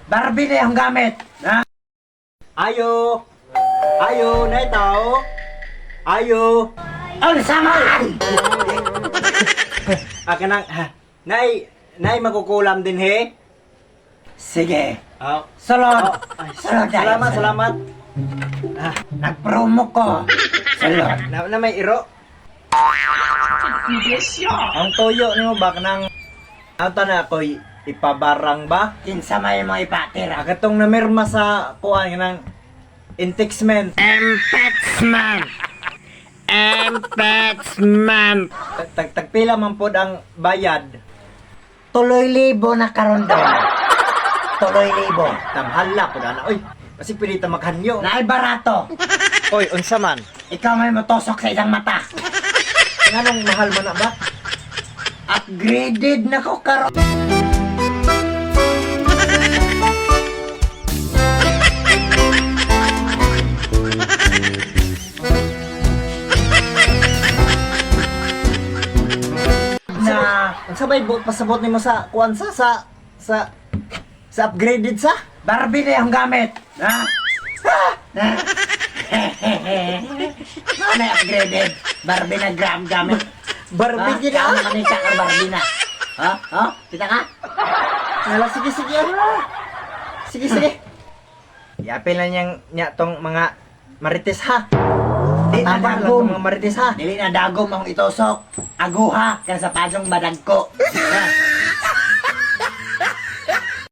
Barbie na yung gamit. Ha? Ayo. Ayo, nay tao. Ayo. Ang saman! Kanang nay magkukulam din he. Sige. Oh. Sulod. Ay, Sulod tayo. salamat. Nag-promo ko. Sulod. Na may iro. Ang toyo nimo ba kanang ata na ako ipabarang ba? Kinsa may mga ipatira. Katong namirma sa kuan kanang impeachment. Impeachment. Tagpila man pod ang bayad. Tuloy libo na karon daw. Tuloy libo. Tamhala pod ana. Oy, kasi pili ta maghanyo. Naay barato. Oy, unsa man? Ikaw may matosok sa isang mata. Nganong mahal man na ba? Upgraded na ko karon. Na Unsa bay pasabot nimo sa kuan sa upgraded sa? Barbie na yung gamit. Ha? Ano yung upgraded? Barbie na gamit. Barbie Ha? gid ah. Ano manita ka Barbie na? Ha? Ha? Kita ka? Nala sige. Sige. Yapil na niyang nya tong mga marites ha. Di na ba lang Dagom. tong mga marites ha. Dili na dagom ang itosok. Aguha. Kaya sa pasyong badagko. Ha?